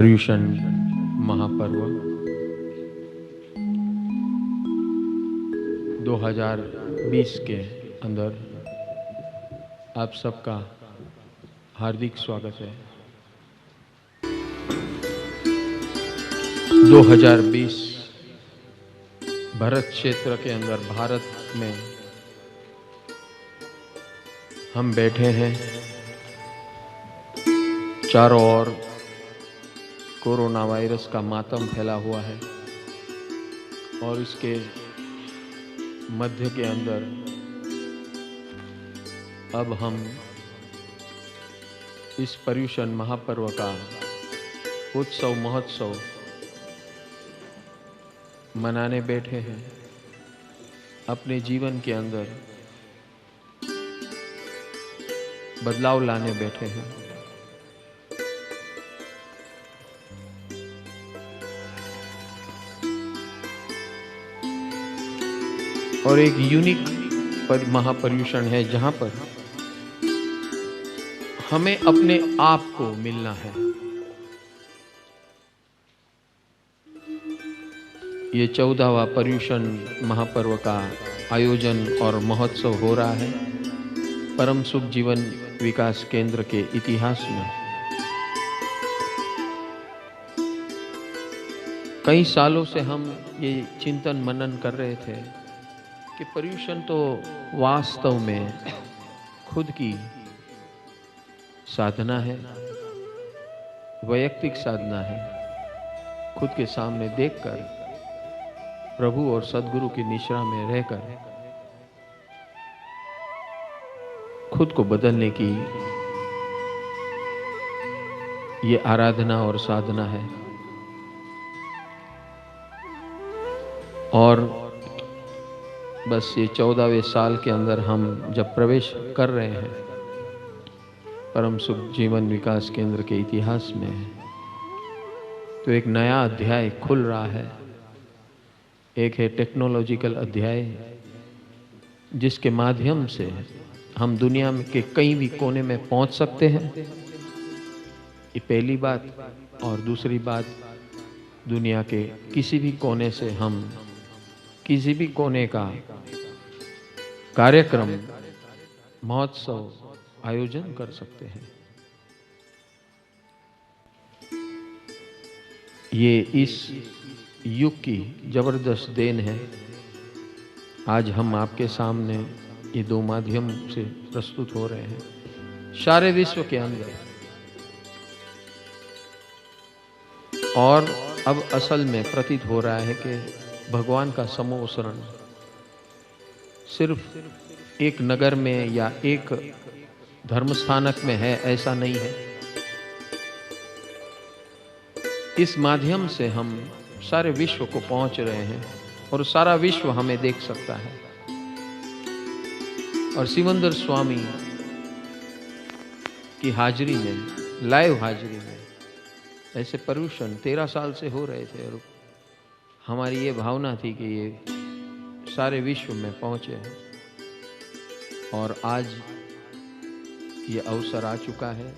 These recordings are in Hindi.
पर्यूषण महापर्व 2020 के अंदर आप सबका हार्दिक स्वागत है। 2020 भरत क्षेत्र के अंदर भारत में हम बैठे हैं। चारों ओर कोरोना वायरस का मातम फैला हुआ है और इसके मध्य के अंदर अब हम इस पर्यूषण महापर्व का उत्सव महोत्सव मनाने बैठे हैं। अपने जीवन के अंदर बदलाव लाने बैठे हैं। और एक यूनिक महापर्यूषण है जहां पर हमें अपने आप को मिलना है। ये 14वां पर्यूषण महापर्व का आयोजन और महोत्सव हो रहा है परम सुख जीवन विकास केंद्र के इतिहास में। कई सालों से हम ये चिंतन मनन कर रहे थे कि पर्यूषण तो वास्तव में खुद की साधना है, वैयक्तिक साधना है। खुद के सामने देखकर प्रभु और सद्गुरु की निश्रा में रहकर खुद को बदलने की ये आराधना और साधना है। और बस ये 14वें साल के अंदर हम जब प्रवेश कर रहे हैं परम सुख जीवन विकास केंद्र के इतिहास में, तो एक नया अध्याय खुल रहा है। एक है टेक्नोलॉजिकल अध्याय जिसके माध्यम से हम दुनिया के कहीं भी कोने में पहुंच सकते हैं। ये पहली बात। और दूसरी बात, दुनिया के किसी भी कोने से हम किसी भी कोने का कार्यक्रम महोत्सव आयोजन कर सकते हैं। ये इस युग की जबरदस्त देन है। आज हम आपके सामने ये दो माध्यम से प्रस्तुत हो रहे हैं सारे विश्व के अंदर। और अब असल में प्रतीत हो रहा है कि भगवान का समोसरण सिर्फ एक नगर में या एक धर्म स्थानक में है, ऐसा नहीं है। इस माध्यम से हम सारे विश्व को पहुंच रहे हैं और सारा विश्व हमें देख सकता है। और सिमंदर स्वामी की हाजिरी में, लाइव हाजिरी में, ऐसे पर्यूषण 13 साल से हो रहे थे और हमारी ये भावना थी कि ये सारे विश्व में पहुंचे हैं। और आज ये अवसर आ चुका है।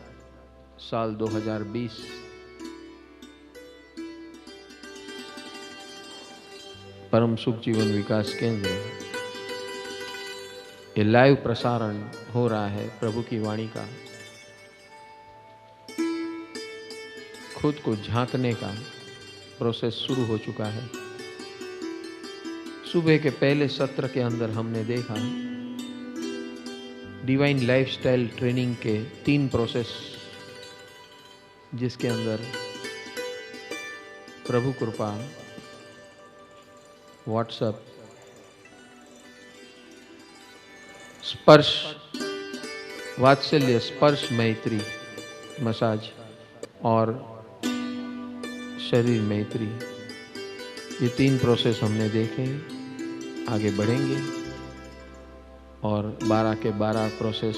साल 2020 परम सुख जीवन विकास केंद्र, ये लाइव प्रसारण हो रहा है प्रभु की वाणी का। खुद को झांकने का प्रोसेस शुरू हो चुका है। सुबह के पहले सत्र के अंदर हमने देखा डिवाइन लाइफस्टाइल ट्रेनिंग के 3 प्रोसेस, जिसके अंदर प्रभु कृपा, व्हाट्सएप, स्पर्श वात्सल्य, स्पर्श मैत्री, मसाज और शरीर मैत्री, ये 3 प्रोसेस हमने देखे। आगे बढ़ेंगे और 12 के 12 प्रोसेस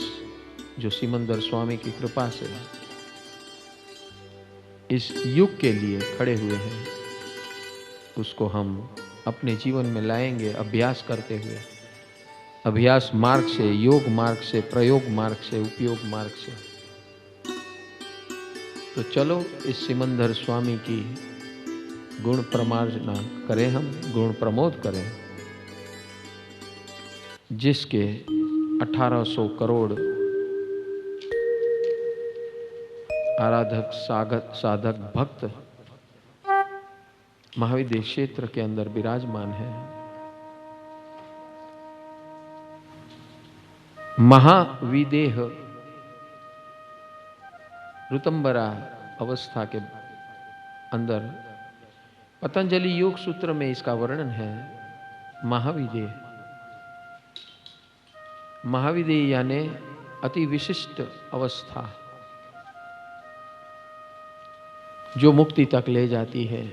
जो सिमंदर स्वामी की कृपा से इस युग के लिए खड़े हुए हैं, उसको हम अपने जीवन में लाएंगे अभ्यास करते हुए। अभ्यास मार्ग से, योग मार्ग से, प्रयोग मार्ग से, उपयोग मार्ग से। तो चलो इस सिमंदर स्वामी की गुण प्रमार्जना करें, हम गुण प्रमोद करें, जिसके 1800 करोड़ आराधक साधक भक्त महाविदेह क्षेत्र के अंदर विराजमान है। महाविदेह ऋतंबरा अवस्था के अंदर पतंजलि योग सूत्र में इसका वर्णन है। महाविदेह, महाविदेह यानी अति विशिष्ट अवस्था जो मुक्ति तक ले जाती है।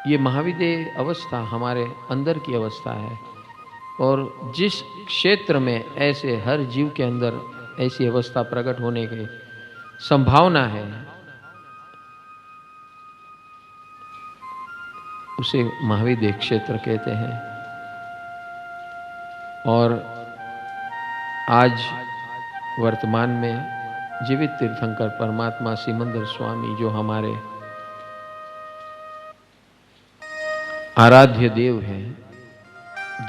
ये महाविदेह अवस्था हमारे अंदर की अवस्था है, और जिस क्षेत्र में ऐसे हर जीव के अंदर ऐसी अवस्था प्रकट होने की संभावना है, उसे महाविदेह क्षेत्र कहते हैं। और आज वर्तमान में जीवित तीर्थंकर परमात्मा सिमंदर स्वामी जो हमारे आराध्य देव हैं,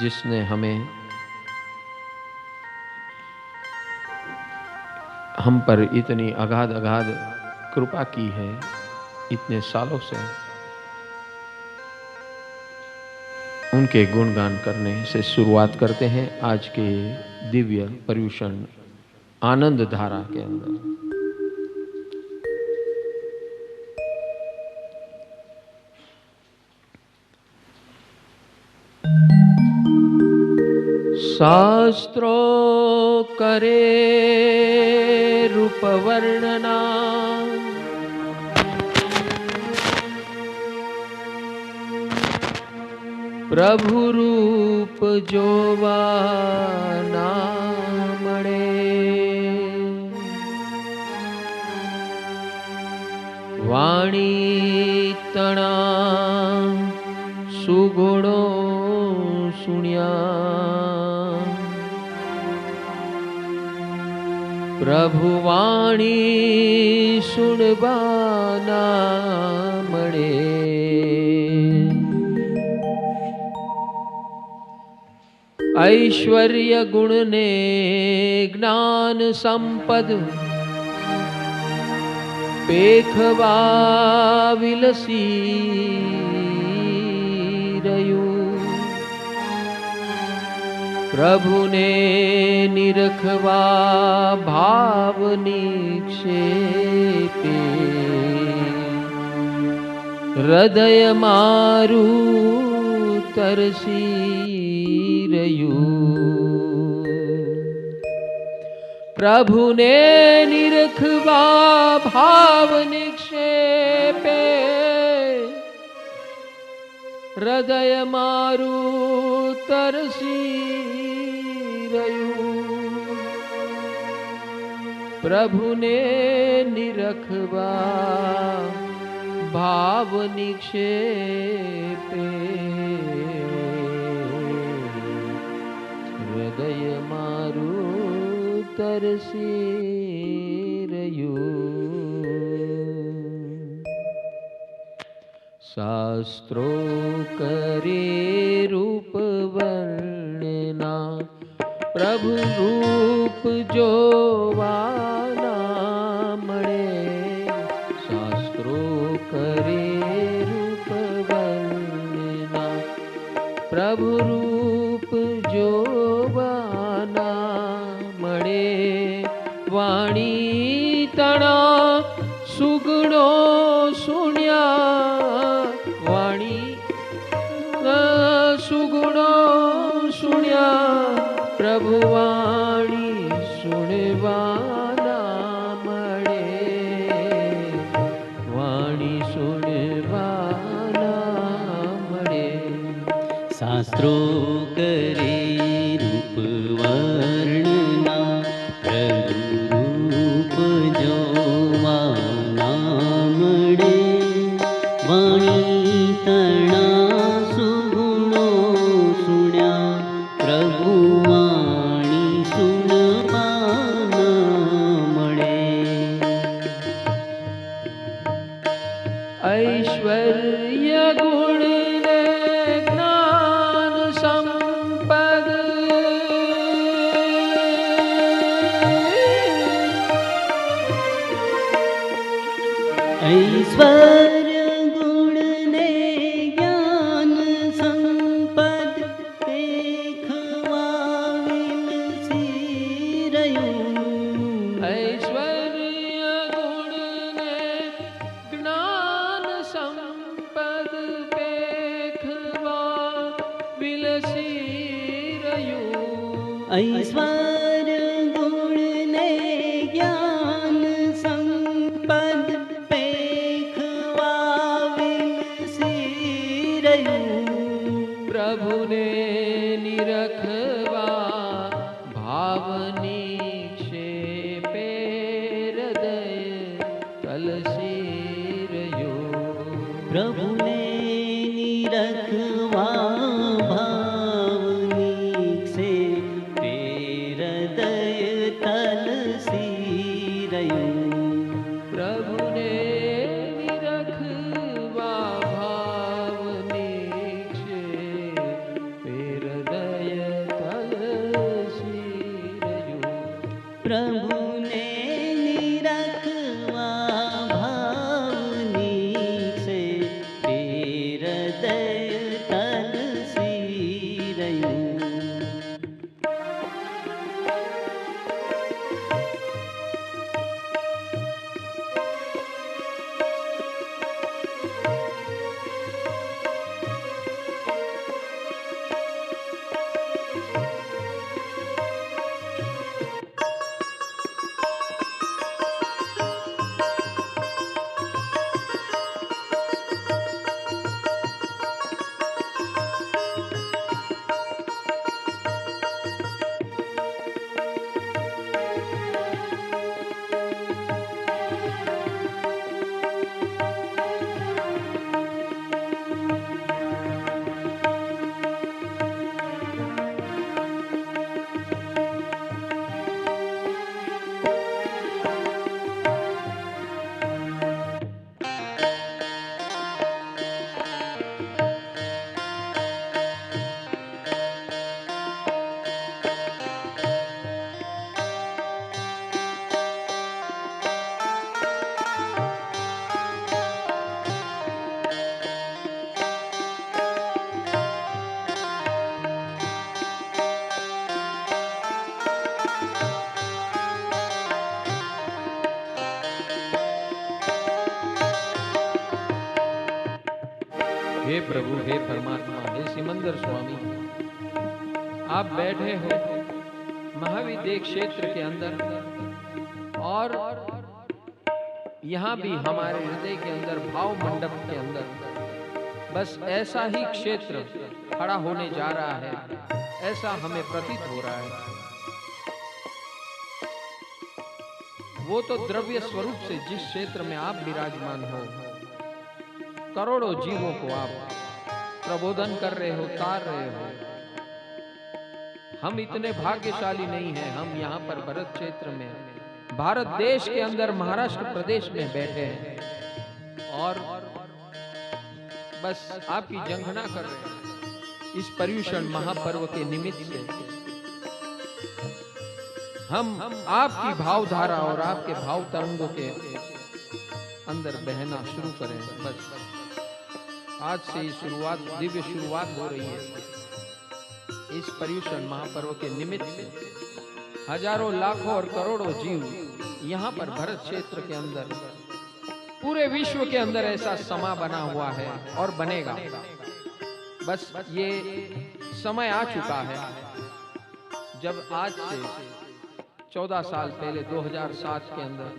जिसने हमें हम पर इतनी अगाध अगाध कृपा की है इतने सालों से, उनके गुणगान करने से शुरुआत करते हैं आज के दिव्य पर्यूषण आनंद धारा के अंदर। शास्त्रों करे रूप वर्णना, प्रभु रूप जोवा ना मळे, वाणी तणा सुगुणो सुनिया, प्रभु वाणी सुनबाना मळे, ऐश्वर्य गुण ने ज्ञान संपद, पेखवा विलसी रयू, प्रभु ने निरखवा भाव निक्षेपे, हृदय मारू तरसी रयू, प्रभु ने निरखवा भाव निक्षेपे, हृदय मारू तरसी रयू, प्रभु ने निरखवा भाव निक्षेपे, हृदय मारू तरसी रयू। शास्त्रों करे रूप वर्णना, प्रभु रूप जोवाना मळे, शास्त्रों करे रूप वर्णना, प्रभु रूप जोवाना मळे, वाणी तणा सुगुणो सुण्या, वाणी सुगुणो सुण्या, प्रभु वाणी सुनवाना मळे, वाणी सुनवाना मळे, शास्त्रों करे रूप वर्णना, प्रभु रूप जोवाना मळे, वाणी तणा सुगुणो सुण्या, प्रभु वाणी सुनवाना मळे, ऐश्वर्य गुण ने ज्ञान संपद ऐश्वर्य गुण ने ज्ञान संपद देखवाविल सिरयूं ऐश्वर्य गुण ने ज्ञान संपद देखवा विलसिरयूं ऐश्वर्य गुण ने ज्ञान संपद प्रभु ने निरखवा भावनी क्षेपे हृदय तलसीरयो प्रभु ने निरखवा भावनी क्षेपे हृदय तलसीरयो प्रभु ने निरखवा भावनी प्रभु ने निरखवा भावनी से हृदय तलसीरयूं हे प्रभु, हे परमात्मा, हे सिमंदर स्वामी, आप बैठे हो महाविद्य क्षेत्र के अंदर और यहाँ भी हमारे हृदय के अंदर भाव मंडप के अंदर बस ऐसा ही क्षेत्र खड़ा होने जा रहा है, ऐसा हमें प्रतीत हो रहा है। वो तो द्रव्य स्वरूप से जिस क्षेत्र में आप विराजमान हो, करोड़ों जीवों को आप प्रबोधन कर रहे हो, तार रहे हो। हम इतने भाग्यशाली नहीं हैं, हम यहाँ पर भरत क्षेत्र में भारत देश के अंदर महाराष्ट्र प्रदेश में बैठे हैं और बस आपकी जंघना कर रहे हैं इस पर्युषण महापर्व के निमित्त से। हम आपकी भावधारा और आपके भाव तरंगों के अंदर बहना शुरू करें। बस आज से शुरुआत, दिव्य शुरुआत हो रही है इस पर्युषण महापर्व के निमित्त से। हजारों लाखों और करोड़ों जीव यहाँ पर भरत क्षेत्र के अंदर, पूरे विश्व के अंदर ऐसा समा बना हुआ है और बनेगा। बस ये समय आ चुका है जब आज से 14 साल पहले 2007 के अंदर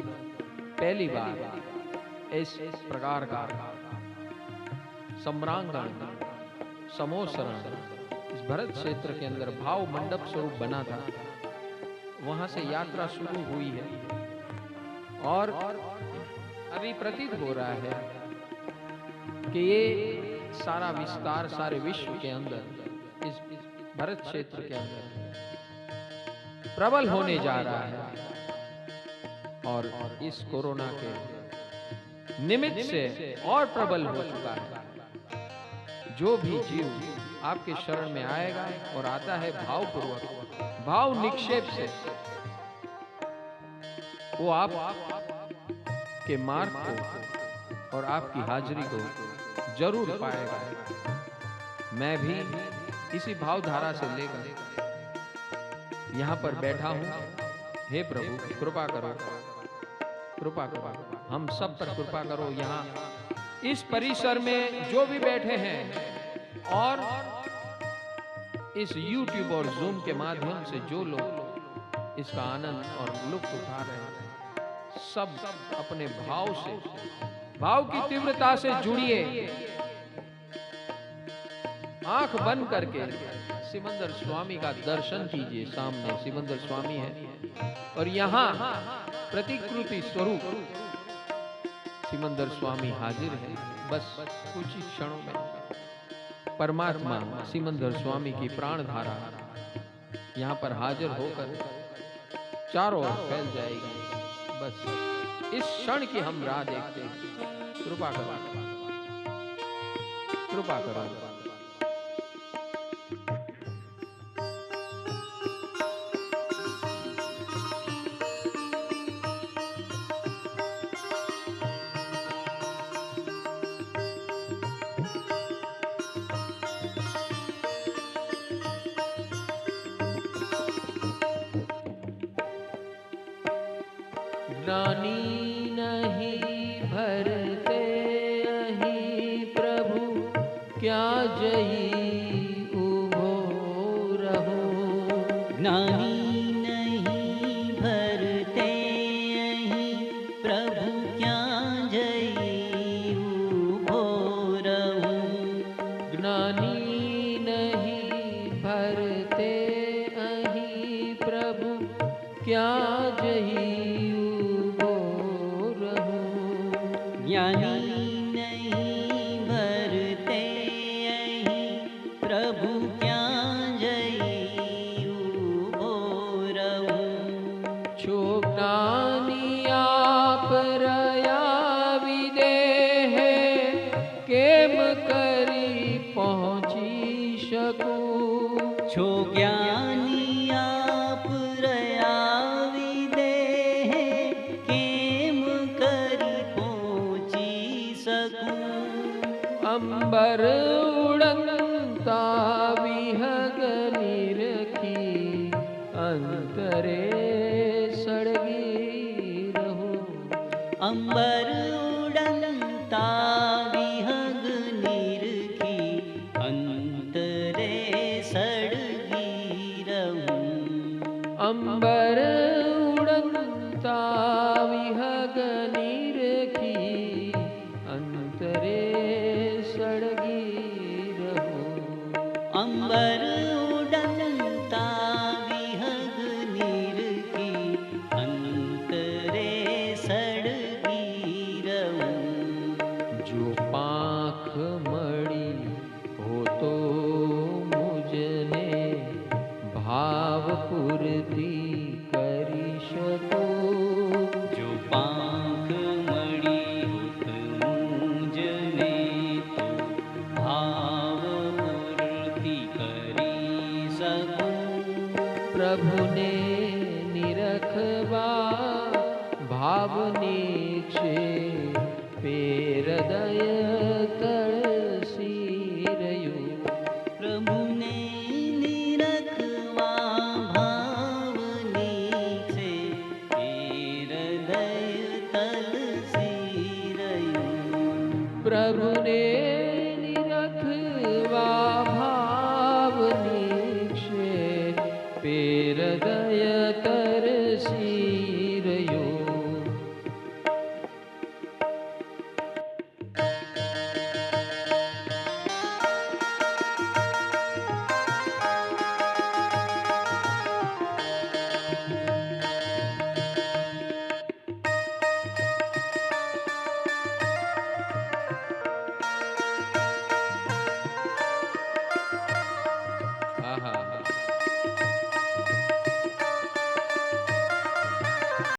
पहली बार इस प्रकार का सम्रांगण, समोसरण इस भरत क्षेत्र के अंदर भाव मंडप स्वरूप बना था। वहां से यात्रा शुरू हुई है और अभी प्रतीत हो रहा है कि ये सारा विस्तार सारे विश्व के अंदर, इस भरत क्षेत्र के अंदर प्रबल होने जा रहा है। और इस कोरोना के निमित्त से और प्रबल हो चुका है। जो भी जीव आपके शरण में आएगा और आता है भावपूर्वक, भाव निक्षेप से, वो आप के मार्ग को और आपकी हाजिरी को जरूर पाएगा। मैं भी इसी भावधारा से लेकर यहाँ पर बैठा हूँ। हे प्रभु, कृपा करो, कृपा करो, हम सब पर कृपा करो। यहाँ इस परिसर में जो भी बैठे हैं और इस YouTube और Zoom के माध्यम से जो लोग इसका आनंद और लुत्फ उठा रहे हैं, सब अपने भाव से, भाव की तीव्रता से जुड़िए। आंख बंद करके सिमंदर स्वामी का दर्शन कीजिए। सामने सिमंदर स्वामी है और यहाँ प्रतिकृति स्वरूप सिमंदर स्वामी हाजिर है। बस कुछ ही क्षणों में परमात्मा सिमंदर स्वामी की प्राण धारा यहाँ पर हाजिर होकर चारों ओर फैल जाएगी। बस इस क्षण की हम राह देखते हैं। कृपा करो, कृपा करो। ज्ञानी नहीं भरते अहि प्रभु, क्या जई उभो रहो। ज्ञानी नहीं भरते अहि प्रभु, क्या जई उभो रहो। ज्ञानी नहीं भरते अहि प्रभु, क्या जई ज्ञानी नहीं भरते अहि प्रभु, क्या जई उभो रहो। छो ज्ञानी आप रया विदेह, केम करी पहुँची सकूं। छो ज्ञानी आप रया विदेह, केम करी पहुँची सकूं। अंबर उड़ंता विहग निरखी, अंतरे सड़गी रहो। अंबर उड़ंता विहग निरखी, अंतरे सड़गी रहूं। अंबर उड़ंता विहग निरखी, अंतरे सड़गी रहो। अंबर उड़ंता विहग निरखी, अंतरे सड़गी रहूं। जो पाख मड़ी हो तो मुझने, भाव पूर्ति करी सको। जो पाख मड़ी होत मुझने, तो भाव पूर्ति करी सकूं। प्रभु ने निरखवा भाव नीचे, हृदय तड़सी रयो। प्रभु ने निरखवा भाव नीचे, हृदय तलसी रयो। प्रभु ने